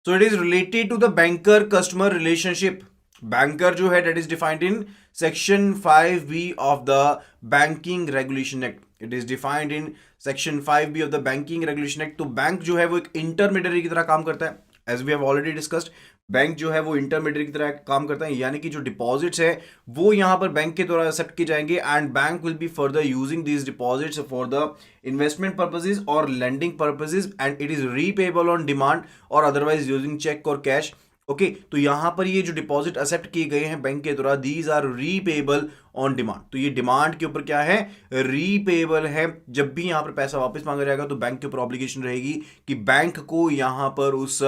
So it is related to the banker customer relationship. Banker जो है, that is defined in section 5B of the banking regulation act. It is defined in section 5B of the banking regulation act. तो bank जो है वो एक intermediary की तरह काम करता है, as we have already discussed. Bank जो है वो इंटरमीडियरी की तरह काम करता है, यानी कि जो डिपॉजिट्स है वो यहां पर बैंक के द्वारा एक्सेप्ट किए जाएंगे, and bank will be further using these deposits for the investment purposes और lending purposes, and it is repayable on demand और अदरवाइज यूजिंग चेक और कैश। ओके, तो यहां पर ये जो डिपॉजिट एक्सेप्ट किए गए हैं बैंक के द्वारा, these are repayable on demand. तो ये डिमांड के ऊपर क्या है, रीपेबल है। जब भी यहां पर पैसा वापस मांगा जाएगा तो बैंक के ऊपर ऑब्लिगेशन रहेगी कि बैंक को यहां पर उस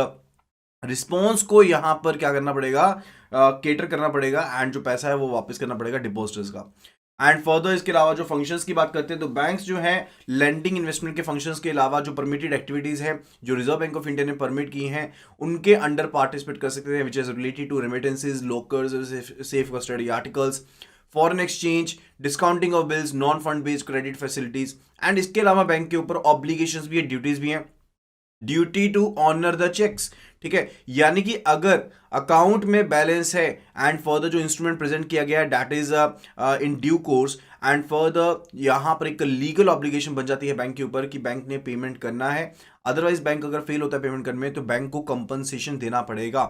रिस्पॉन्स को यहां पर क्या करना पड़ेगा, केटर करना पड़ेगा, एंड जो पैसा है वो वापस करना पड़ेगा डिपॉजिटर्स का। एंड फर्दर इसके अलावा जो फंक्शंस की बात करते हैं तो बैंक्स जो है लेंडिंग इन्वेस्टमेंट के फंक्शंस के अलावा जो परमिटेड एक्टिविटीज है जो रिजर्व बैंक ऑफ इंडिया ने परमिट की हैं उनके अंडर पार्टिसिपेट कर सकते हैं, which is related to remittances, lockers, safe custody articles, foreign exchange, discounting of bills, non fund based credit facilities. And इसके अलावा बैंक के ऊपर ऑब्लिगेशंस भी है, ड्यूटीज भी हैं। Duty to honour the cheques, ठीक है, यानी कि अगर अकाउंट में बैलेंस है एंड फर्दर जो इंस्ट्रूमेंट प्रेजेंट किया गया है that is in due course, and further यहां पर एक लीगल ऑब्लिगेशन बन जाती है बैंक के ऊपर कि बैंक ने पेमेंट करना है। अदरवाइज बैंक अगर फेल होता है पेमेंट करने में तो बैंक को कंपनसेशन देना पड़ेगा,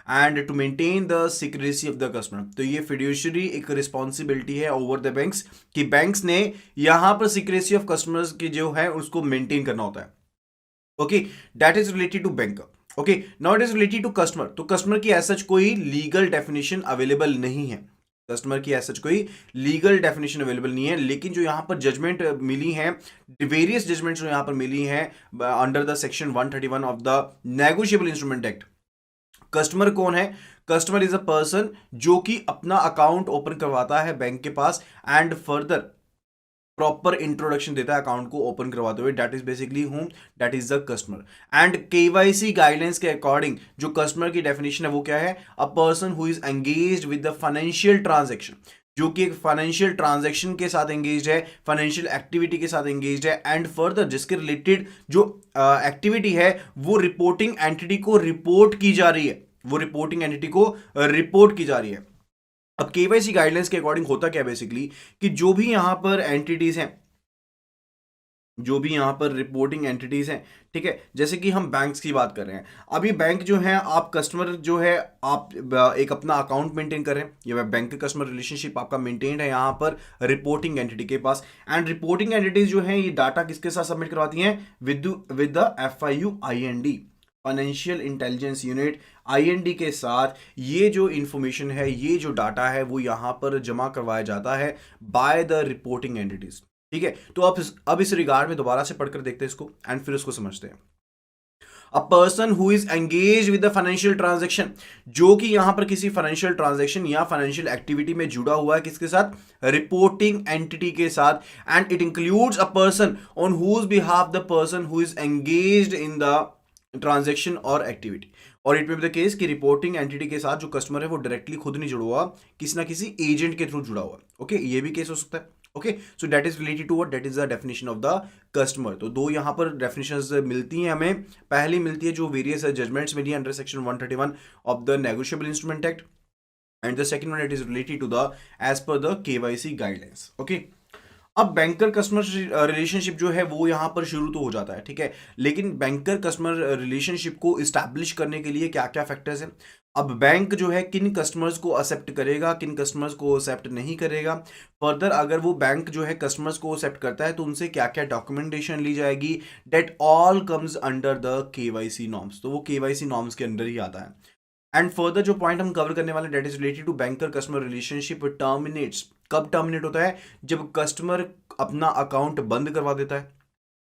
and to maintain the secrecy of the customer. तो ये फिड्यूशियरी एक रिस्पॉन्सिबिलिटी है ओवर द बैंक्स कि बैंक्स ने यहां पर सिक्रेसी ऑफ कस्टमर्स की जो है उसको मेंटेन करना होता है। Okay, that is related to banker. Okay, now it is related to customer. तो कस्टमर की एज सच कोई लीगल डेफिनेशन अवेलेबल नहीं है, कस्टमर की एज सच कोई लीगल डेफिनेशन अवेलेबल नहीं है, लेकिन जो यहां पर जजमेंट मिली है, वेरियस जजमेंट जो यहां पर मिली है under the section 131 of the negotiable instrument act. Customer कौन है, कस्टमर इज अ पर्सन जो कि अपना अकाउंट ओपन करवाता है बैंक के पास एंड फर्दर प्रॉपर इंट्रोडक्शन देता है अकाउंट को ओपन करवाते हुए, that is basically home, that is the customer. And KYC guidelines के अकॉर्डिंग जो कस्टमर की डेफिनेशन है वो क्या है, a person who is engaged with the financial transaction, जो कि एक फाइनेंशियल ट्रांजैक्शन के साथ एंगेज है, फाइनेंशियल एक्टिविटी के साथ एंगेज है, एंड फर्दर जिसके रिलेटेड जो एक्टिविटी है वो रिपोर्टिंग एंटिटी को रिपोर्ट की जा रही है, वो रिपोर्टिंग एंटिटी को रिपोर्ट की जा रही है। अब केवाईसी गाइडलाइंस के अकॉर्डिंग होता क्या बेसिकली कि जो भी यहां पर एंटिटीज हैं, जो भी यहां पर रिपोर्टिंग एंटिटीज हैं, ठीक है, जैसे कि हम बैंक्स की बात कर रहे हैं, अभी बैंक जो है, आप कस्टमर जो है, आप एक अपना अकाउंट मेंटेन कर रहे हैं, ये बैंक कस्टमर रिलेशनशिप आपका मेंटेन है यहां पर रिपोर्टिंग एंटिटी के पास, एंड रिपोर्टिंग एंटिटीज जो है ये डाटा किसके साथ सबमिट करवाती हैं, with the FIU financial intelligence unit, IND के साथ ये जो इंफॉर्मेशन है, ये जो डाटा है वो यहां पर जमा करवाया जाता है बाय द रिपोर्टिंग एंटिटीज। ठीक है, तो अब इस रिगार्ड में दोबारा से पढ़कर देखते हैं इसको एंड फिर उसको समझते हैं। A person who is engage with the financial transaction, जो कि यहां पर किसी फाइनेंशियल ट्रांजेक्शन या फाइनेंशियल एक्टिविटी में जुड़ा हुआ है, किसके साथ, रिपोर्टिंग एंटिटी के साथ, and it includes a person on whose behalf the person who is engaged in the transaction और एक्टिविटी। और इट में द केस कि रिपोर्टिंग एंटिटी के साथ जो कस्टमर है वो डायरेक्टली खुद नहीं जुड़ा हुआ, किसी ना किसी एजेंट के थ्रू जुड़ा हुआ। ओके, ये भी केस हो सकता है। Okay, so that is related to what, that is the definition of the customer. तो दो यहां पर डेफिनेशंस मिलती हैं हमें। पहली मिलती है जो वेरियस जजमेंट्स मिली under section 131 of the negotiable instrument act, and the second one it is related to the as per the KYC guidelines. Okay, अब बैंकर कस्टमर रिलेशनशिप जो है वो यहां पर शुरू तो हो जाता है, ठीक है, लेकिन बैंकर कस्टमर रिलेशनशिप को इस्टेब्लिश करने के लिए क्या क्या फैक्टर्स हैं। अब बैंक जो है किन कस्टमर्स को एक्सेप्ट करेगा, किन कस्टमर्स को एक्सेप्ट नहीं करेगा, फर्दर अगर वो बैंक जो है कस्टमर्स को एक्सेप्ट करता है तो उनसे क्या क्या डॉक्यूमेंटेशन ली जाएगी, that all comes under the KYC norms. तो वो केवाईसी नॉर्म्स के अंदर ही आता है। एंड फर्दर जो पॉइंट हम कवर करने वाले that is related to banker customer relationship terminates. कब टर्मिनेट होता है, जब कस्टमर अपना अकाउंट बंद करवा देता है,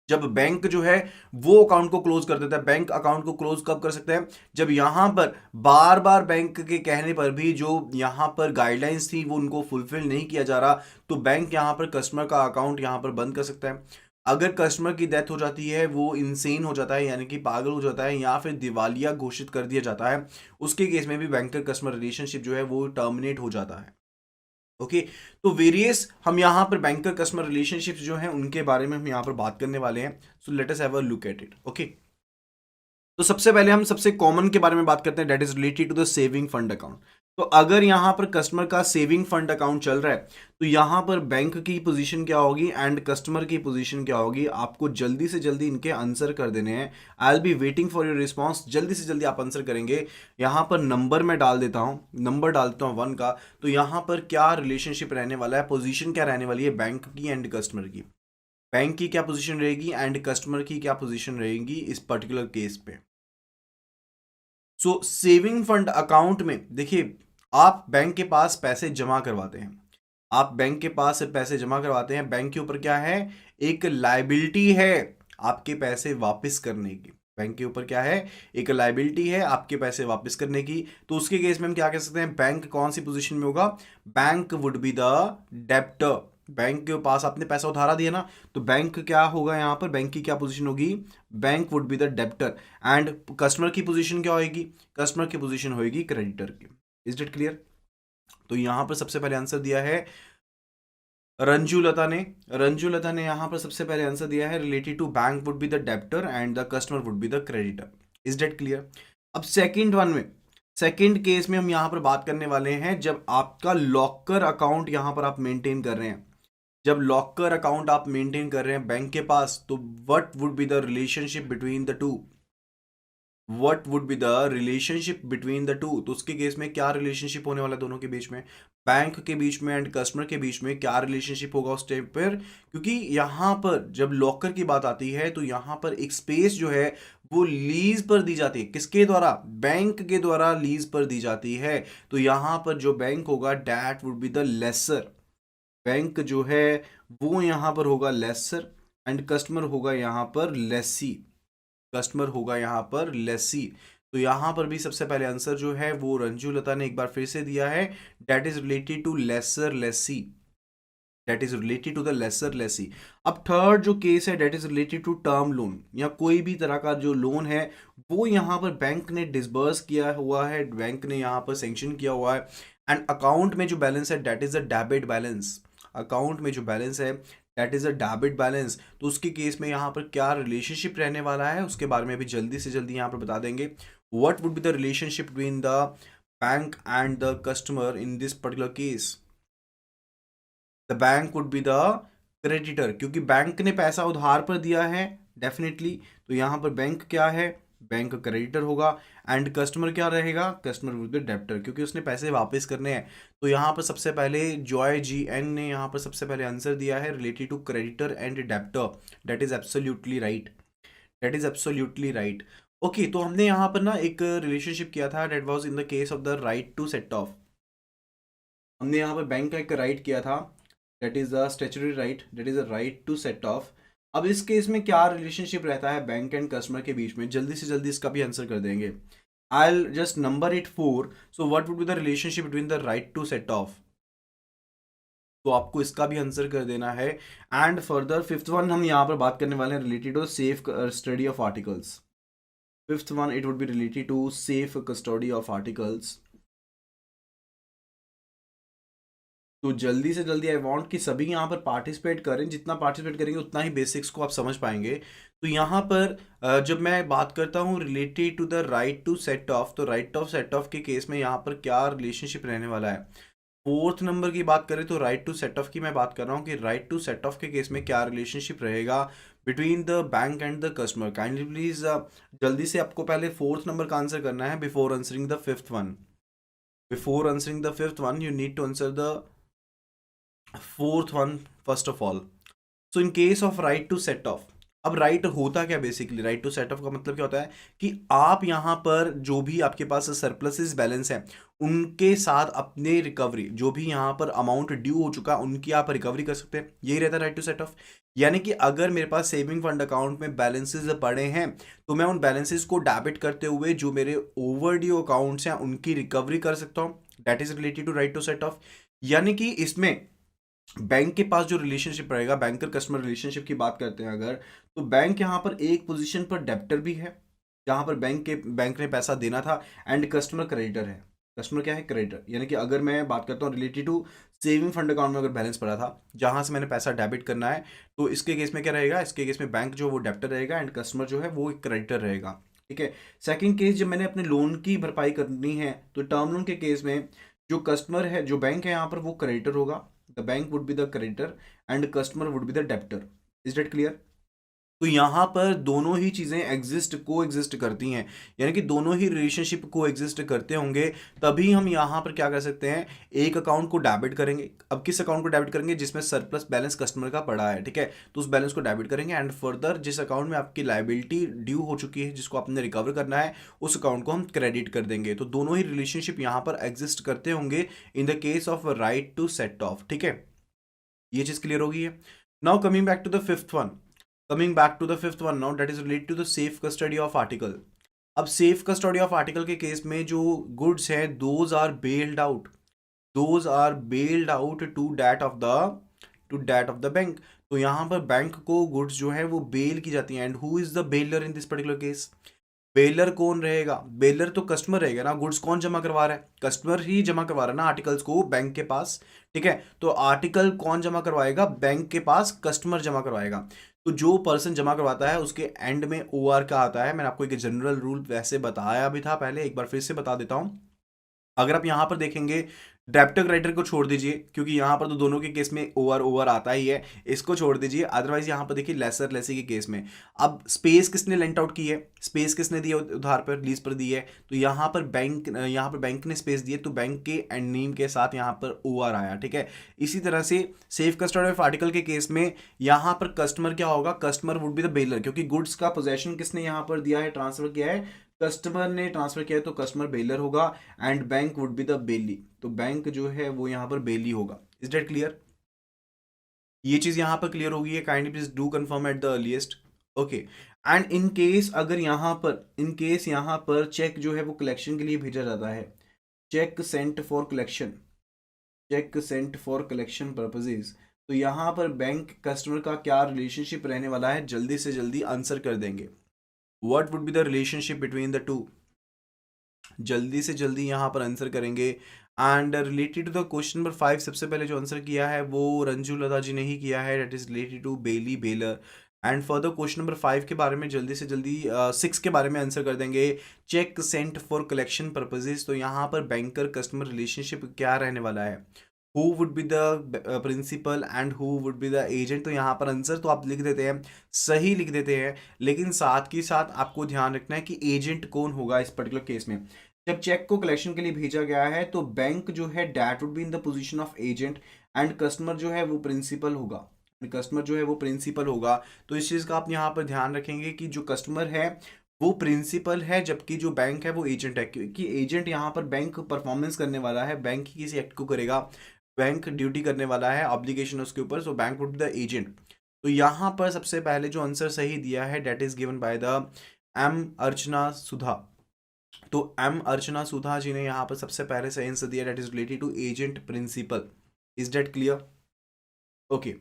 जब बैंक जो है वो अकाउंट को क्लोज कर देता है। बैंक अकाउंट को क्लोज कब कर सकता है, जब यहां पर बार बार बैंक के कहने पर भी जो यहां पर गाइडलाइंस थी वो उनको फुलफिल नहीं किया जा रहा, तो बैंक यहां पर कस्टमर का अकाउंट यहां पर बंद कर सकता है। अगर कस्टमर की डेथ हो जाती है, वो इनसेन हो जाता है यानी कि पागल हो जाता है, या फिर दिवालिया घोषित कर दिया जाता है, उसके केस में भी बैंकर कस्टमर रिलेशनशिप जो है वो टर्मिनेट हो जाता है। ओके, तो वेरियस हम यहां पर बैंकर कस्टमर रिलेशनशिप्स जो हैं उनके बारे में हम यहां पर बात करने वाले हैं। So let us have a look at it. Okay, तो सबसे पहले हम सबसे कॉमन के बारे में बात करते हैं, that is related to the saving fund account. तो अगर यहां पर कस्टमर का सेविंग फंड अकाउंट चल रहा है तो यहां पर बैंक की पोजीशन क्या होगी एंड कस्टमर की पोजीशन क्या होगी, आपको जल्दी से जल्दी इनके आंसर कर देने हैं। I will be waiting for your response, जल्दी से जल्दी आप आंसर करेंगे। यहां पर नंबर मैं डाल देता हूं, नंबर डालता हूं 1 का। तो यहां पर क्या रिलेशनशिप रहने वाला है, पोजीशन क्या रहने वाली है बैंक की एंड कस्टमर की, बैंक की क्या पोजीशन रहेगी एंड कस्टमर की क्या पोजीशन रहेगी इस पर्टिकुलर केस पे। सो सेविंग फंड अकाउंट में देखिए, आप बैंक के पास पैसे जमा करवाते हैं, आप बैंक के पास पैसे जमा करवाते हैं, बैंक के ऊपर क्या है, एक लाइबिलिटी है आपके पैसे वापस करने की। बैंक के ऊपर क्या है, एक लाइबिलिटी है आपके पैसे वापस करने की। तो उसके केस में हम क्या कह सकते हैं, बैंक कौन सी पोजीशन में होगा, bank would be the debtor. Bank के पास आपने पैसा उधारा दिया ना, तो बैंक क्या होगा, यहां पर बैंक की क्या पोजीशन होगी, bank would be the debtor. And customer की पोजीशन क्या होगी, कस्टमर की पोजीशन होगी क्रेडिटर की। Is it clear? तो यहां पर सबसे पहले आंसर दिया है रंजू लता ने यहां पर सबसे पहले आंसर दिया है related to bank would be the debtor and the customer would be the creditor. Is that clear? अब सेकंड वन में, सेकंड केस में हम यहां पर बात करने वाले हैं जब आपका लॉकर अकाउंट यहां पर आप मेंटेन कर रहे हैं, जब लॉकर अकाउंट आप मेंटेन कर रहे हैं बैंक के पास, तो what would be the relationship between the to, what would be the relationship between the to. तो उसके केस में क्या रिलेशनशिप होने वाला है दोनों के बीच में, बैंक के बीच में एंड कस्टमर के बीच में क्या रिलेशनशिप होगा उस टाइम पर। क्योंकि यहां पर जब लॉकर की बात आती है तो यहां पर एक स्पेस जो है वो लीज पर दी जाती है, किसके द्वारा, बैंक के द्वारा लीज पर दी जाती है। तो यहां पर जो बैंक होगा that would be the lessor, bank जो है वो यहां पर होगा लेसर एंड कस्टमर होगा यहां पर लेसी, कस्टमर होगा यहां पर लेसी। तो यहां पर भी सबसे पहले आंसर जो है वो रंजू लता ने एक बार फिर से दिया है, that is related to lessor lessee, that is related to the lessor lessee. अब थर्ड जो केस है that is related to term loan, या कोई भी तरह का जो लोन है वो यहां पर बैंक ने डिसबर्स किया हुआ है, बैंक ने यहां पर सेंक्शन किया हुआ है एंड अकाउंट में जो बैलेंस है that is a debit balance, account में जो बैलेंस है that is a debit balance. तो उसके केस में यहाँ पर क्या रिलेशनशिप रहने वाला है उसके बारे में भी जल्दी से जल्दी यहाँ पर बता देंगे। What would be the relationship between the bank and the customer in this particular case, the bank would be the creditor, क्योंकि बैंक ने पैसा उधार पर दिया है डेफिनेटली। तो यहाँ पर बैंक क्या है, बैंक क्रेडिटर होगा एंड कस्टमर क्या रहेगा, कस्टमर विल बी डेब्टर, क्योंकि उसने पैसे वापस करने हैं। तो यहाँ पर सबसे पहले जॉय जी एन ने यहाँ पर सबसे पहले आंसर दिया है related to creditor and debtor, that is absolutely right, that is absolutely right. Okay, तो हमने यहाँ पर ना एक रिलेशनशिप किया था, that was in the case of the right to set off, हमने यहाँ पर बैंक का एक राइट किया था, that is a statutory right, that is a right to set off. अब इस केस में क्या रिलेशनशिप रहता है बैंक एंड कस्टमर के बीच में, जल्दी से जल्दी इसका भी आंसर कर देंगे। I'll just number it 4. So what would be the relationship between the right to set off? तो आपको इसका भी आंसर कर देना है। एंड फर्दर फिफ्थ वन हम यहाँ पर बात करने वाले हैं related to safe study of articles. Fifth one it would be related to safe custody of articles. तो जल्दी से जल्दी आई वांट कि सभी यहाँ पर पार्टिसिपेट करें, जितना पार्टिसिपेट करेंगे उतना ही बेसिक्स को आप समझ पाएंगे। तो यहाँ पर जब मैं बात करता हूँ related to the right to set off, तो राइट ऑफ सेट ऑफ के केस में यहाँ पर क्या रिलेशनशिप रहने वाला है। फोर्थ नंबर की बात करें तो राइट टू सेट ऑफ की मैं बात कर रहा हूँ कि राइट टू सेट ऑफ के केस में क्या रिलेशनशिप रहेगा between the bank and the customer. Kindly please जल्दी से आपको पहले फोर्थ नंबर का आंसर करना है before answering the fifth one, before answering the fifth one you need to answer the fourth one first of all. So in case of right to set off, अब right होता क्या, basically right to set off का मतलब क्या होता है कि आप यहां पर जो भी आपके पास सरप्लसेस बैलेंस है उनके साथ अपने रिकवरी, जो भी यहां पर अमाउंट ड्यू हो चुका उनकी आप रिकवरी कर सकते हैं, यही रहता है राइट टू सेट ऑफ। यानी कि अगर मेरे पास सेविंग फंड अकाउंट में बैलेंसेस पड़े हैं तो मैं उन बैलेंसेस को डेबिट करते हुए जो मेरे ओवर ड्यू अकाउंट्स हैं उनकी रिकवरी कर सकता हूं, that is related to right to set off. यानी कि इसमें बैंक के पास जो रिलेशनशिप रहेगा, बैंकर कस्टमर रिलेशनशिप की बात करते हैं अगर, तो बैंक यहाँ पर एक पोजीशन पर डेब्टर भी है, जहां पर बैंक ने पैसा देना था एंड कस्टमर क्रेडिटर है, कस्टमर क्या है, क्रेडिटर। यानी कि अगर मैं बात करता हूँ related to saving fund account में अगर बैलेंस पड़ा था जहां से मैंने पैसा डेबिट करना है, तो इसके केस में क्या रहेगा, इसके केस में बैंक जो वो डेब्टर रहेगा एंड कस्टमर जो है वो एक क्रेडिटर रहेगा। ठीक है। सेकंड केस, जब मैंने अपने लोन की भरपाई करनी है तो टर्म लोन के केस में जो कस्टमर है, जो बैंक है यहाँ पर, वो क्रेडिटर होगा। The bank would be the creditor and customer would be the debtor. Is that clear? तो यहाँ पर दोनों ही चीज़ें को एग्जिस्ट करती हैं, यानी कि दोनों ही रिलेशनशिप को एग्जिस्ट करते होंगे, तभी हम यहाँ पर क्या कर सकते हैं, एक अकाउंट को डेबिट करेंगे। अब किस अकाउंट को डेबिट करेंगे? जिसमें सरप्लस बैलेंस कस्टमर का पड़ा है, ठीक है, तो उस बैलेंस को डेबिट करेंगे। एंड फर्दर जिस अकाउंट में आपकी लाइबिलिटी ड्यू हो चुकी है, जिसको आपने रिकवर करना है, उस अकाउंट को हम क्रेडिट कर देंगे। तो दोनों ही रिलेशनशिप यहाँ पर एग्जिस्ट करते होंगे in the case of right to set off. ठीक है, ये चीज़ क्लियर होगी है। Now coming back to the fifth one, now that is related to the safe custody of article. अब सेफ कस्टडी ऑफ आर्टिकल के केस में जो गुड्स है, those are bailed out to that of the bank. तो यहाँ पर bank को goods जो है वो बेल की जाती है। And who is the baler in this particular case? Baler कौन रहेगा? बेलर तो कस्टमर रहेगा ना। गुड्स कौन जमा करवा रहा है? कस्टमर ही जमा करवा रहा है ना आर्टिकल्स को बैंक के पास। ठीक है, तो आर्टिकल कौन जमा करवाएगा? बैंक के पास कस्टमर जमा करवाएगा। तो जो पर्सन जमा करवाता है उसके एंड में OR का आता है। मैंने आपको एक जनरल रूल वैसे बताया भी था पहले, एक बार फिर से बता देता हूं। अगर आप यहां पर देखेंगे, डेब्टर क्रेडिटर को छोड़ दीजिए, क्योंकि यहां पर तो दोनों के केस में ओवर आता ही है, इसको छोड़ दीजिए। अदरवाइज यहां पर देखिए लेसर लेसी के केस में, अब स्पेस किसने लेंट आउट की है? स्पेस किसने दी है? उधार पर, लीज पर दी है। तो यहां पर बैंक ने स्पेस दी है, तो बैंक के एंड नेम के साथ यहां पर OR आया। ठीक है, इसी तरह से सेफ कस्टडी ऑफ आर्टिकल के केस में यहां पर कस्टमर क्या होगा? Customer would be the baler, क्योंकि गुड्स का पोजेशन किसने यहां पर दिया है, ट्रांसफर किया है? कस्टमर ने ट्रांसफर किया है, तो कस्टमर बेलर होगा and bank would be the belly. तो बैंक जो है वो यहाँ पर बेली होगा। Is that clear? ये चीज यहाँ पर क्लियर होगी है। Kindly please do confirm at the earliest. Okay, and in case अगर यहाँ पर चेक जो है वो कलेक्शन के लिए भेजा जाता है, cheque sent for collection purposes, तो यहाँ पर बैंक कस्टमर का क्या रिलेशनशिप रहने वाला है? जल्दी से जल्दी आंसर कर देंगे। What would be the relationship between the two? जल्दी से जल्दी यहाँ पर आंसर करेंगे। And related to the question number 5, सबसे पहले जो आंसर किया है वो रंजू लता जी ने ही किया है। That is related to bailee bailor. And further question number 5 के बारे में जल्दी से जल्दी 6 के बारे में आंसर कर देंगे। Cheque sent for collection purposes, तो यहाँ पर बैंकर कस्टमर रिलेशनशिप क्या रहने वाला है? Who would be the principal and who would be the agent? तो यहाँ पर आंसर तो आप लिख देते हैं, सही लिख देते हैं, लेकिन साथ ही साथ आपको ध्यान रखना है कि एजेंट कौन होगा इस पर्टिकुलर केस में। जब चेक को कलेक्शन के लिए भेजा गया है तो बैंक जो है that would be in the position of agent and customer जो है वो प्रिंसिपल होगा। तो इस चीज़ का आप यहाँ पर ध्यान रखेंगे कि जो कस्टमर है वो प्रिंसिपल है, जबकि जो बैंक है वो एजेंट है, क्योंकि एजेंट यहाँ पर बैंक परफॉर्मेंस करने वाला है, बैंक ही किसी एक्ट को करेगा, बैंक ड्यूटी करने वाला है, ऑब्लिगेशन उसके ऊपर। So bank would be the agent. तो यहाँ पर सबसे पहले जो आंसर सही दिया है that is given by the M Archana Sudha. तो एम अर्चना सुधा जी ने यहाँ पर सबसे पहले सही आंसर दिया, that is related to agent principal. Is that clear? Okay,